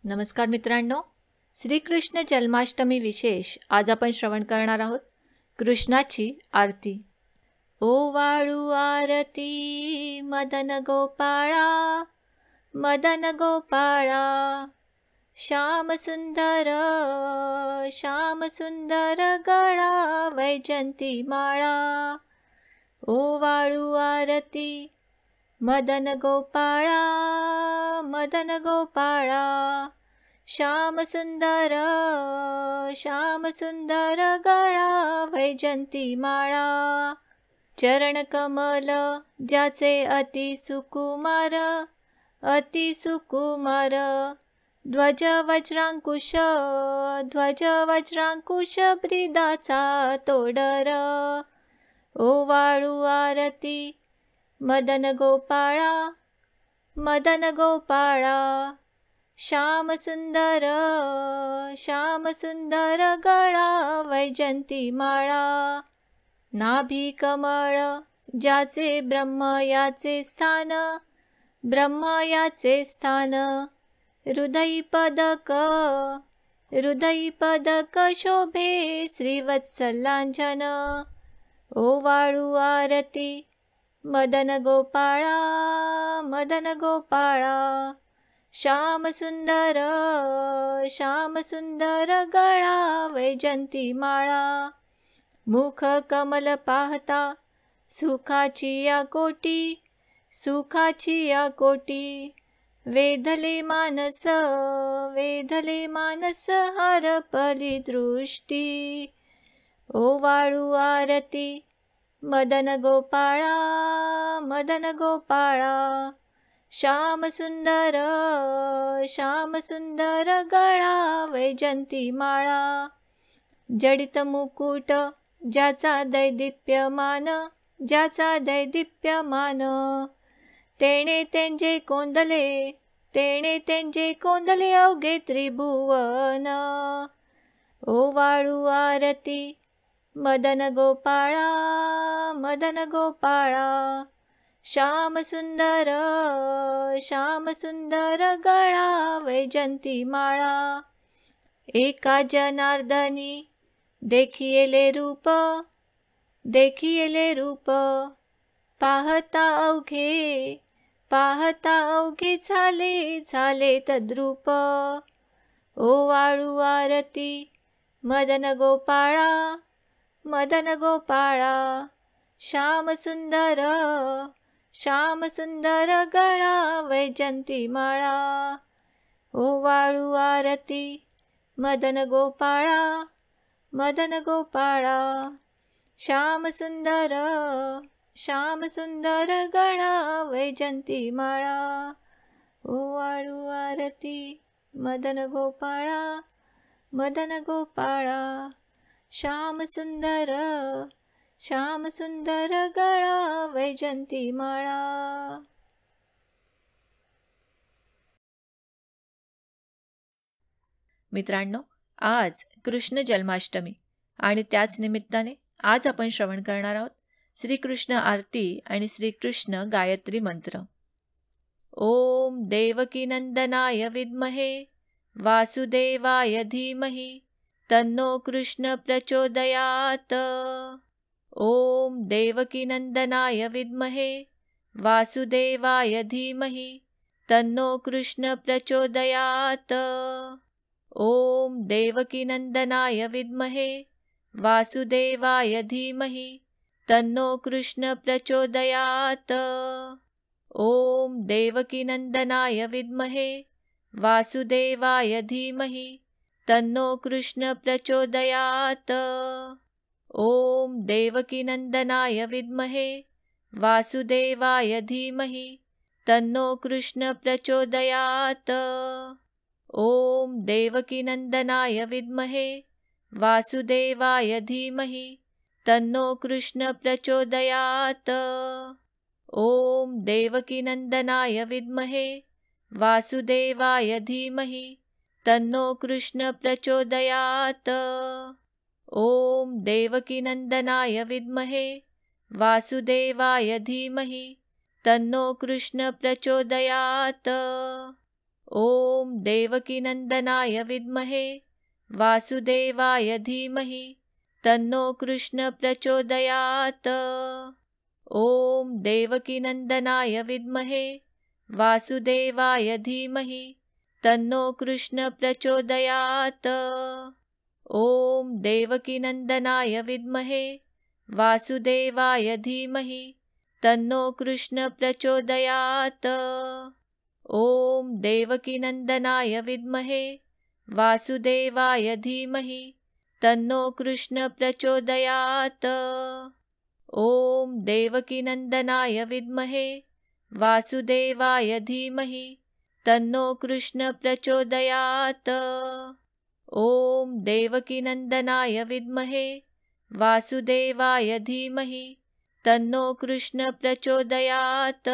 नमस्कार मित्रांनो, श्रीकृष्ण जन्माष्टमी विशेष आज आपण श्रवण करणार आहोत. कृष्णाची आरती. ओ वाळू आरती मदन गोपाळा, मदन गोपाळा, श्याम सुंदर, श्याम सुंदर गळा वैजंती माळा. ओ वाळू आरती मदन गोपाळा, मदन गोपाळा, श्याम सुंदर, श्याम सुंदर गळा वैजंती माळा. चरण कमल ज्याचे अति सुकुमार, अति सुकुमार, ध्वज वज्रांकुश, ध्वज वज्रांकुश, ब्रीदाचा तोडर. ओ वाळू आरती मदन गोपाळा, मदन गोपाळा, श्याम सुंदर, श्याम सुंदर गळा वैजंती माळा. नाभी कमळ ज्याचे ब्रह्म याचे स्थान, ब्रह्म याचे स्थान, हृदयी पदक, हृदयी पदक शोभे श्रीवत्सलांजन. ओ वाळू आरती मदन गोपाळा, मदन गोपाळा, श्याम सुंदर, श्याम सुंदर गळा वैजंती माळा. मुख कमल पाहता सुखाची या कोटी, सुखाची या कोटी, वेधले मानस, वेधले मानस, हरपली दृष्टी. ओ वाळू आरती मदन गोपाळा, मदन गोपाळा, श्याम सुंदर, श्याम सुंदर गळा वैजंती माळा. जडित मुकुट ज्याचा दैदिप्यमान, ज्याचा दैदिप्यमान, तेणे तेंजे कोंदले, तेणे तेंजे कोंदले अवघे त्रिभुवन. ओ वाळू आरती मदन गोपाळा, मदन गोपाळा, श्याम सुंदर, श्याम सुंदर गळा वैजंती माळा. एका जनार्दनी देखिएले रूप, देखिएले रूप, पाहता अवघे, पाहता अवघे झाले, झाले तद्रूप. ओ वाळू आरती मदन गोपाळा, मदन गोपाळा, श्याम सुंदर, श्याम सुंदर गळा वैजंती माळा. ओ वाळू आरती मदन गोपाळा, मदन गोपाळा, श्याम सुंदर, श्याम सुंदर गळा वैजंती माळा. ओ वाळू आरती मदन गोपाळा, मदन गोपाळा, श्याम सुंदर, श्याम सुंदर गळा वैजंती माळा. मित्रांनो, आज कृष्ण जन्माष्टमी आणि त्याच निमित्ताने आज आपण श्रवण करणार आहोत श्रीकृष्ण आरती आणि श्रीकृष्ण गायत्री मंत्र. ओम देवकी नंदनाय विद्महे वासुदेवाय धीमहि तन्नो कृष्ण प्रचोदयात. ओम देवकी नंदनाय विद्महे वासुदेवाय धीमहि तन्नो कृष्ण प्रचोदयात. ओम देवकी नंदनाय विद्महे वासुदेवाय धीमहि तन्नो कृष्ण प्रचोदयात. ओम देवकी नंदनाय विद्महे वासुदेवाय धीमहि तन्नो कृष्ण प्रचोदयात. ओम देवकी नंदनाय विद्महे वासुदेवाय धीमहि तन्नो कृष्ण प्रचोदयात. ओम देवकी नंदनाय विद्महे वासुदेवाय धीमहि तन्नो कृष्ण प्रचोदयात. ओम देवकी नंदनाय विद्महे वासुदेवाय धीमहि तन्नो कृष्ण प्रचोदयात. ओम देवकी नंदनाय विद्महे वासुदेवाय धीमहि तन्नो कृष्ण प्रचोदयात. ॐ देवकीनन्दनाय विद्महे वासुदेवाय धीमहि तन्नो कृष्ण प्रचोदयात्। ॐ देवकीनन्दनाय विद्महे वासुदेवाय धीमहि तन्नो कृष्ण प्रचोदयात्। ॐ देवकीनन्दनाय विद्महे वासुदेवाय धीमहि तन्नो कृष्ण प्रचोदयात्। ॐ देवकीनन्दनाय विद्महे वासुदेवाय धीमहि तन्नो कृष्ण प्रचोदयात्। ॐ देवकीनन्दनाय विद्महे वासुदेवाय धीमहि तन्नो कृष्ण प्रचोदयात्। ॐ देवकीनन्दनाय विद्महे वासुदेवाय धीमहि तन्नो कृष्ण प्रचोदयात्।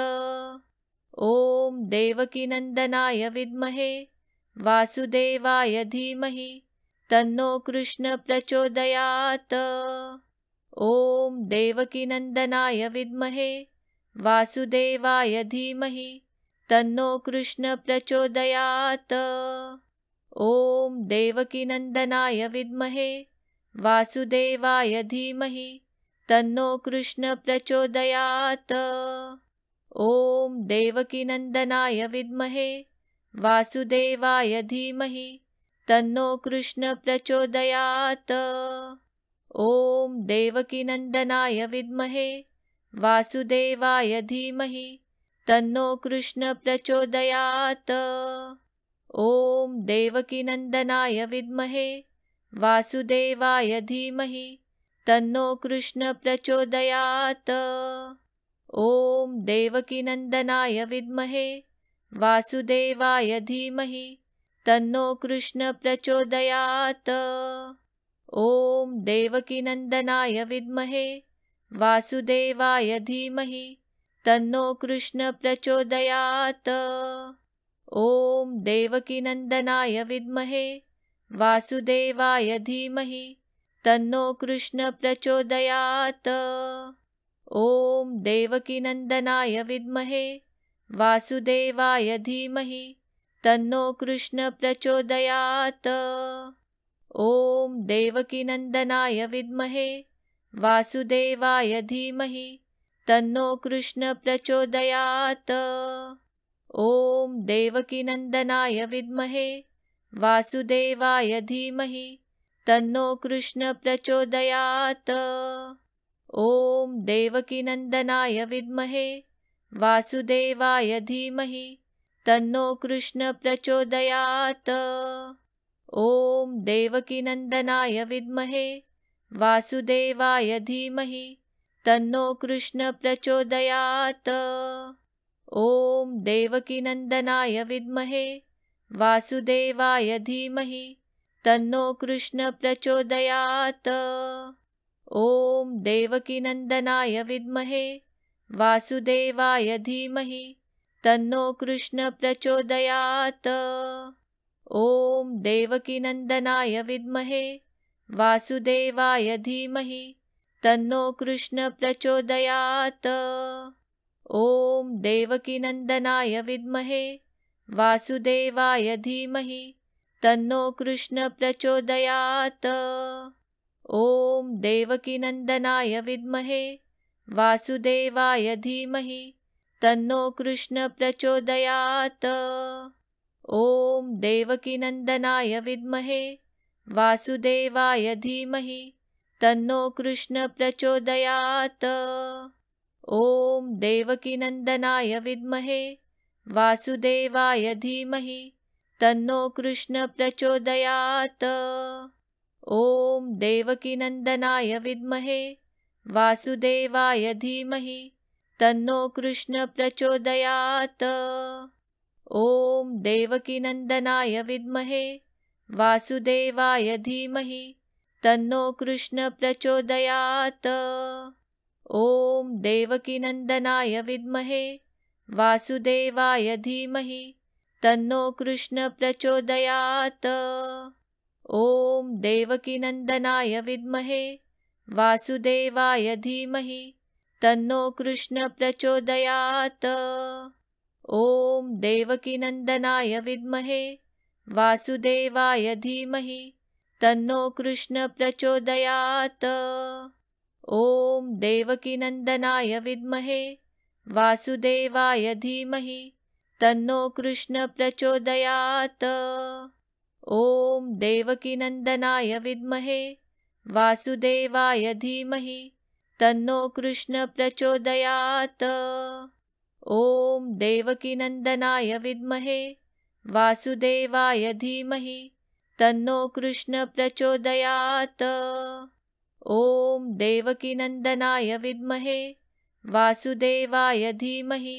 ॐ देवकीनन्दनाय विद्महे वासुदेवाय धीमहि तन्नो कृष्ण प्रचोदयात्। ॐ देवकीनन्दनाय विद्महे वासुदेवाय धीमहि तन्नो कृष्ण प्रचोदयात्। ॐ देवकीनन्दनाय विद्महे वासुदेवाय धीमहि तन्नो कृष्ण प्रचोदयात्। ॐ देवकीनन्दनाय विद्महे वासुदेवाय धीमहि तन्नो कृष्ण प्रचोदयात्। ॐ देवकीनन्दनाय विद्महे वासुदेवाय धीमहि तन्नो कृष्ण प्रचोदयात्। ॐ देवकीनन्दनाय विद्महे वासुदेवाय धीमहि तन्नो कृष्ण प्रचोदयात्। ॐ देवकीनन्दनाय विद्महे वासुदेवाय धीमहि तन्नो कृष्ण प्रचोदयात्। ॐ देवकीनन्दनाय विद्महे वासुदेवाय धीमहि तन्नो कृष्ण प्रचोदयात्। ॐ देवकीनन्दनाय विद्महे वासुदेवाय धीमहि तन्नो कृष्ण प्रचोदयात्। ॐ देवकीनन्दनाय विद्महे वासुदेवाय धीमहि तन्नो कृष्ण प्रचोदयात्। ॐ देवकीनन्दनाय विद्महे वासुदेवाय धीमहि तन्नो कृष्ण प्रचोदयात्। ॐ देवकीनन्दनाय विद्महे वासुदेवाय धीमहि तन्नो कृष्ण प्रचोदयात्। ॐ देवकीनन्दनाय विद्महे वासुदेवाय धीमहि तन्नो कृष्ण प्रचोदयात्। ॐ देवकीनन्दनाय विद्महे वासुदेवाय धीमहि तन्नो कृष्ण प्रचोदयात्। ॐ देवकीनन्दनाय विद्महे वासुदेवाय धीमहि तन्नो कृष्ण प्रचोदयात्। ॐ देवकीनन्दनाय विद्महे वासुदेवाय धीमहि तन्नो कृष्ण प्रचोदयात्। ॐ देवकीनन्दनाय विद्महे वासुदेवाय धीमहि तन्नो कृष्ण प्रचोदयात्। ॐ देवकीनन्दनाय विद्महे वासुदेवाय धीमहि तन्नो कृष्ण प्रचोदयात्। ॐ देवकीनन्दनाय विद्महे वासुदेवाय धीमहि तन्नो कृष्ण प्रचोदयात्। ॐ देवकीनन्दनाय विद्महे वासुदेवाय धीमहि तन्नो कृष्ण प्रचोदयात्। ॐ देवकीनन्दनाय विद्महे वासुदेवाय धीमहि तन्नो कृष्ण प्रचोदयात्। ॐ देवकीनन्दनाय विद्महे वासुदेवाय धीमहि तन्नो कृष्ण प्रचोदयात्। ॐ देवकीनन्दनाय विद्महे वासुदेवाय धीमहि तन्नो कृष्ण प्रचोदयात्। ॐ देवकीनन्दनाय विद्महे वासुदेवाय धीमहि तन्नो कृष्ण प्रचोदयात्। ॐ देवकीनन्दनाय विद्महे वासुदेवाय धीमहि तन्नो कृष्ण प्रचोदयात्। ॐ देवकीनन्दनाय विद्महे वासुदेवाय धीमहि तन्नो कृष्ण प्रचोदयात्। ॐ देवकीनन्दनाय विद्महे वासुदेवाय धीमहि तन्नो कृष्ण प्रचोदयात्। ॐ देवकीनन्दनाय विद्महे वासुदेवाय धीमहि तन्नो कृष्ण प्रचोदयात्। ॐ देवकीनन्दनाय विद्महे वासुदेवाय धीमहि तन्नो कृष्ण प्रचोदयात्। ॐ देवकीनन्दनाय विद्महे वासुदेवाय धीमहि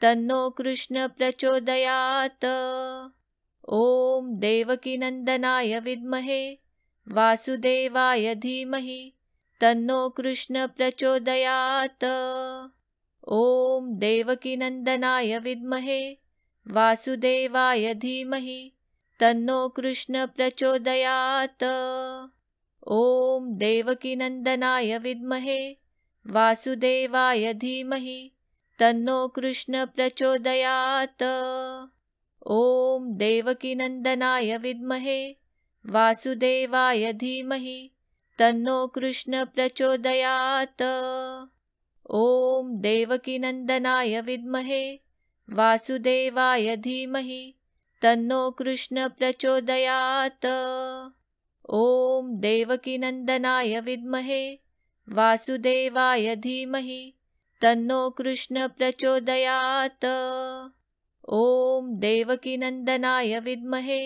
तन्नो कृष्ण प्रचोदयात्। ॐ देवकीनन्दनाय विद्महे वासुदेवाय धीमहि तन्नो कृष्ण प्रचोदयात्। ॐ देवकीनन्दनाय विद्महे वासुदेवाय धीमहि तन्नो कृष्ण प्रचोदयात्। ॐ देवकीनन्दनाय विद्महे वासुदेवाय धीमहि तन्नो कृष्ण प्रचोदयात्। ॐ देवकीनन्दनाय विद्महे वासुदेवाय धीमहि तन्नो कृष्ण प्रचोदयात्। ॐ देवकीनन्दनाय विद्महे वासुदेवाय धीमहि तन्नो कृष्ण प्रचोदयात्। ॐ देवकीनन्दनाय विद्महे वासुदेवाय धीमहि तन्नो कृष्ण प्रचोदयात्। ॐ देवकीनन्दनाय विद्महे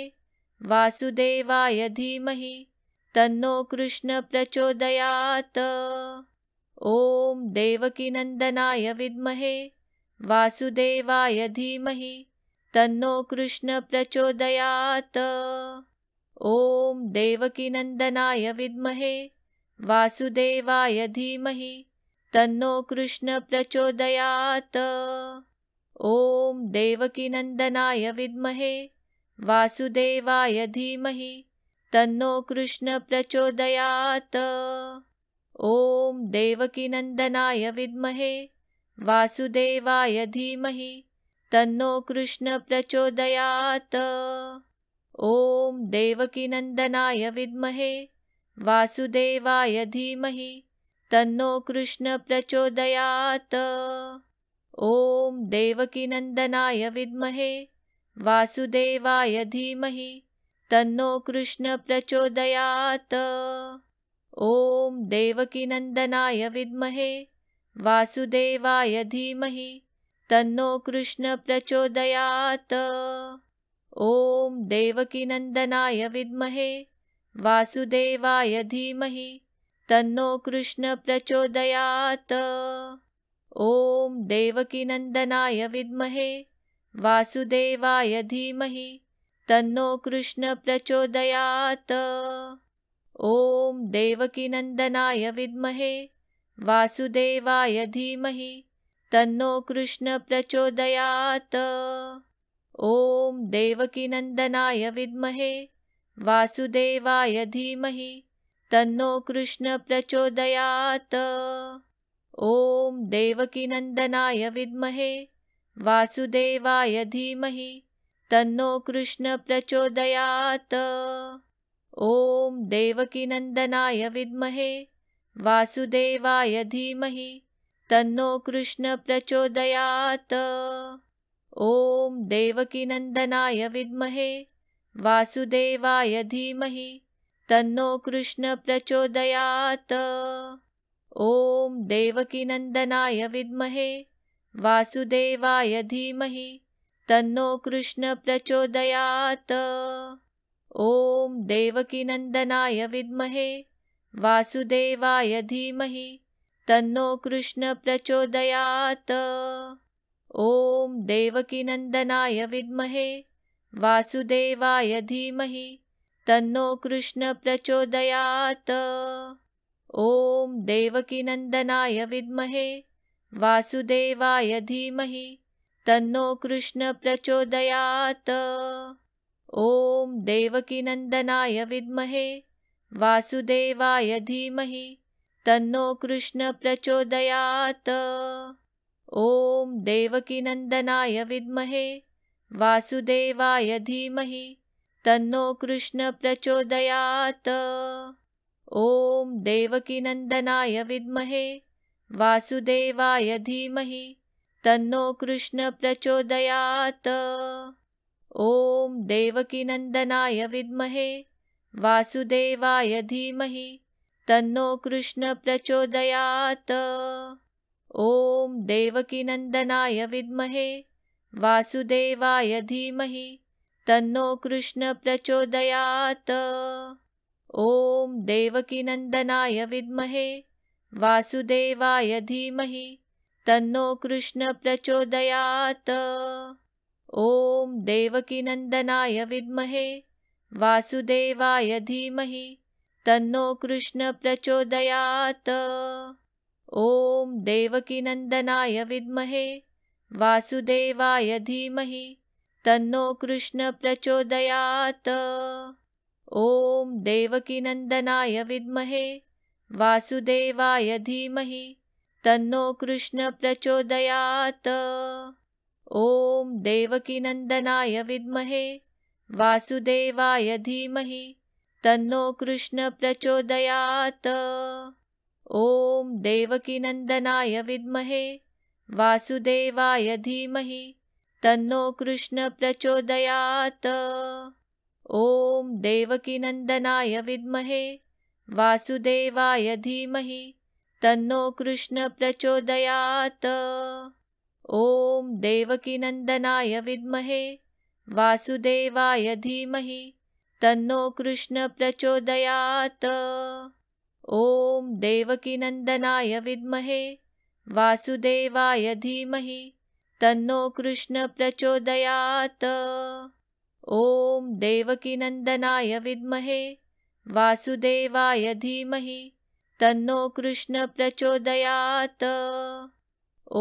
वासुदेवाय धीमहि तन्नो कृष्ण प्रचोदयात्। ॐ देवकीनन्दनाय विद्महे वासुदेवाय धीमहि तन्नो कृष्ण प्रचोदयात्। ॐ देवकीनन्दनाय विद्महे वासुदेवाय धीमहि तन्नो कृष्ण प्रचोदयात्। ॐ देवकीनन्दनाय विद्महे वासुदेवाय धीमहि तन्नो कृष्ण प्रचोदयात्। ॐ देवकीनन्दनाय विद्महे वासुदेवाय धीमहि तन्नो कृष्ण प्रचोदयात्। ॐ देवकीनन्दनाय विद्महे वासुदेवाय धीमहि तन्नो कृष्ण प्रचोदयात्। ॐ देवकीनन्दनाय विद्महे वासुदेवाय धीमहि तन्नो कृष्ण प्रचोदयात्। ॐ देवकीनन्दनाय विद्महे वासुदेवाय धीमहि तन्नो कृष्ण प्रचोदयात्। ॐ देवकीनन्दनाय विद्महे वासुदेवाय धीमहि तन्नो कृष्ण प्रचोदयात्। ॐ देवकीनन्दनाय विद्महे वासुदेवाय धीमहि तन्नो कृष्ण प्रचोदयात्। ॐ देवकीनन्दनाय विद्महे वासुदेवाय धीमहि तन्नो कृष्ण प्रचोदयात्। ॐ देवकीनन्दनाय विद्महे वासुदेवाय धीमहि तन्नो कृष्ण प्रचोदयात्। ॐ देवकीनन्दनाय विद्महे वासुदेवाय धीमहि तन्नो कृष्ण प्रचोदयात्। ॐ देवकीनन्दनाय विद्महे वासुदेवाय धीमहि तन्नो कृष्ण प्रचोदयात्। ॐ देवकीनन्दनाय विद्महे वासुदेवाय धीमहि तन्नो कृष्ण प्रचोदयात्। ॐ देवकीनन्दनाय विद्महे वासुदेवाय धीमहि तन्नो कृष्ण प्रचोदयात्। ॐ देवकीनन्दनाय विद्महे वासुदेवाय धीमहि तन्नो कृष्ण प्रचोदयात्। ॐ देवकीनन्दनाय विद्महे वासुदेवाय धीमहि तन्नो कृष्ण प्रचोदयात्। ॐ देवकीनन्दनाय विद्महे वासुदेवाय धीमहि तन्नो कृष्ण प्रचोदयात्। ॐ देवकीनन्दनाय विद्महे वासुदेवाय धीमहि तन्नो कृष्ण प्रचोदयात्। ॐ देवकीनन्दनाय विद्महे वासुदेवाय धीमहि तन्नो कृष्ण प्रचोदयात्। ॐ देवकीनन्दनाय विद्महे वासुदेवाय धीमहि तन्नो कृष्ण प्रचोदयात्। ॐ देवकीनन्दनाय विद्महे वासुदेवाय धीमहि तन्नो कृष्ण प्रचोदयात्। ॐ देवकीनन्दनाय विद्महे वासुदेवाय धीमहि तन्नो कृष्ण प्रचोदयात्। ॐ देवकीनन्दनाय विद्महे वासुदेवाय धीमहि तन्नो कृष्ण प्रचोदयात्। ॐ देवकीनन्दनाय विद्महे वासुदेवाय धीमहि तन्नो कृष्ण प्रचोदयात्। ॐ देवकीनन्दनाय विद्महे वासुदेवाय धीमहि तन्नो कृष्ण प्रचोदयात्। ॐ देवकीनन्दनाय विद्महे वासुदेवाय धीमहि तन्नो कृष्ण प्रचोदयात्। ॐ देवकीनन्दनाय विद्महे वासुदेवाय धीमहि तन्नो कृष्ण प्रचोदयात्। ॐ देवकीनन्दनाय विद्महे वासुदेवाय धीमहि तन्नो कृष्ण प्रचोदयात्। ॐ देवकीनन्दनाय विद्महे वासुदेवाय धीमहि तन्नो कृष्ण प्रचोदयात्। ॐ देवकीनन्दनाय विद्महे वासुदेवाय धीमहि तन्नो कृष्ण प्रचोदयात्। ॐ देवकीनन्दनाय विद्महे वासुदेवाय धीमहि तन्नो कृष्ण प्रचोदयात्। ॐ देवकीनन्दनाय विद्महे वासुदेवाय धीमहि तन्नो कृष्ण प्रचोदयात्।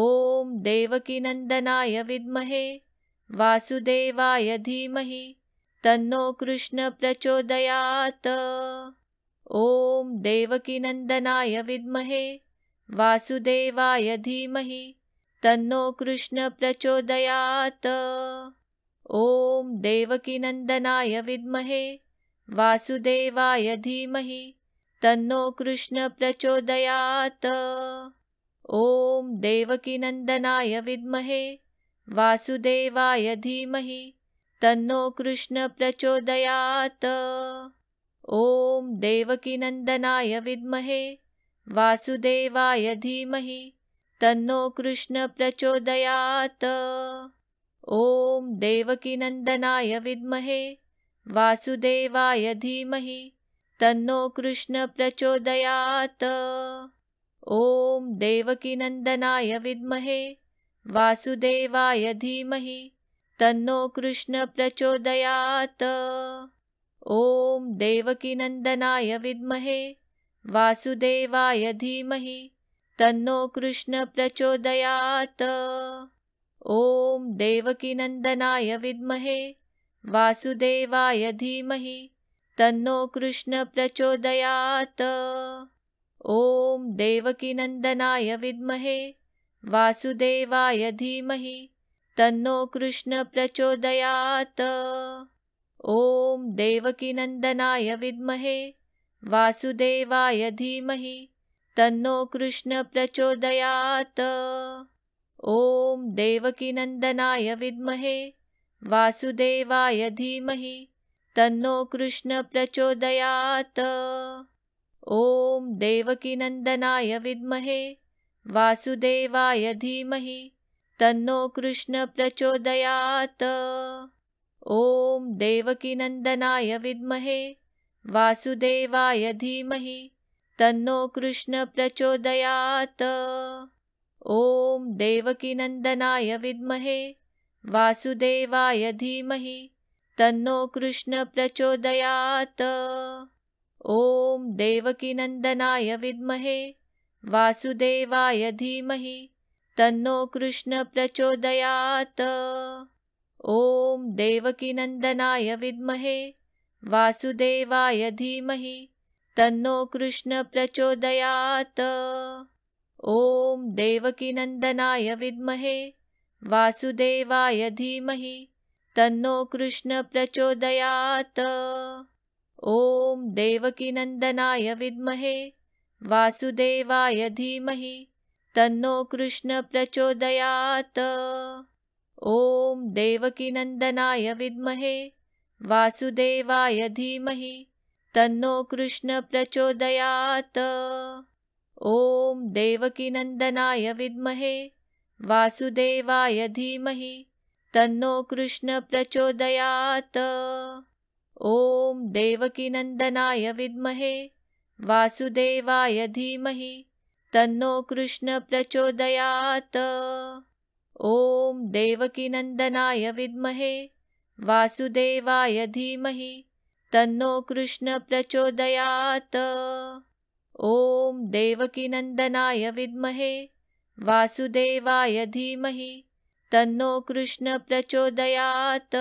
ॐ देवकीनन्दनाय विद्महे वासुदेवाय धीमहि तन्नो कृष्ण प्रचोदयात्। ॐ देवकीनन्दनाय विद्महे वासुदेवाय धीमहि तन्नो कृष्ण प्रचोदयात्। ॐ देवकीनन्दनाय विद्महे वासुदेवाय धीमहि तन्नो कृष्ण प्रचोदयात्। ॐ देवकीनन्दनाय विद्महे वासुदेवाय धीमहि तन्नो कृष्ण प्रचोदयात्। ॐ देवकीनन्दनाय विद्महे वासुदेवाय धीमहि तन्नो कृष्ण प्रचोदयात्। ॐ देवकीनन्दनाय विद्महे वासुदेवाय धीमहि तन्नो कृष्ण प्रचोदयात्। ॐ देवकीनन्दनाय विद्महे वासुदेवाय धीमहि तन्नो कृष्ण प्रचोदयात्। ॐ देवकीनन्दनाय विद्महे वासुदेवाय धीमहि तन्नो कृष्ण प्रचोदयात्। ॐ देवकीनन्दनाय विद्महे वासुदेवाय धीमहि तन्नो कृष्ण प्रचोदयात्। ॐ देवकीनन्दनाय विद्महे वासुदेवाय धीमहि तन्नो कृष्ण प्रचोदयात्। ॐ देवकीनन्दनाय विद्महे वासुदेवाय धीमहि तन्नो कृष्ण प्रचोदयात्। ॐ देवकीनन्दनाय विद्महे वासुदेवाय धीमहि तन्नो कृष्ण प्रचोदयात्। ॐ देवकीनन्दनाय विद्महे वासुदेवाय धीमहि तन्नो कृष्ण प्रचोदयात्। ॐ देवकीनन्दनाय विद्महे वासुदेवाय धीमहि तन्नो कृष्ण प्रचोदयात्। ॐ देवकीनन्दनाय विद्महे वासुदेवाय धीमहि तन्नो कृष्ण प्रचोदयात्। ॐ देवकीनन्दनाय विद्महे वासुदेवाय धीमहि तन्नो कृष्ण प्रचोदयात्। ॐ देवकीनन्दनाय विद्महे वासुदेवाय धीमहि तन्नो कृष्ण प्रचोदयात्। ॐ देवकीनन्दनाय विद्महे वासुदेवाय धीमहि तन्नो कृष्ण प्रचोदयात्। ॐ देवकीनन्दनाय विद्महे वासुदेवाय धीमहि तन्नो कृष्ण प्रचोदयात्। ॐ देवकीनन्दनाय विद्महे वासुदेवाय धीमहि तन्नो कृष्ण प्रचोदयात्। ॐ देवकीनन्दनाय विद्महे वासुदेवाय धीमहि तन्नो कृष्ण प्रचोदयात्। ॐ देवकीनन्दनाय विद्महे वासुदेवाय धीमहि तन्नो कृष्ण प्रचोदयात्। ॐ देवकीनन्दनाय विद्महे वासुदेवाय धीमहि तन्नो कृष्ण प्रचोदयात्। ॐ देवकीनन्दनाय विद्महे वासुदेवाय धीमहि तन्नो कृष्ण प्रचोदयात्।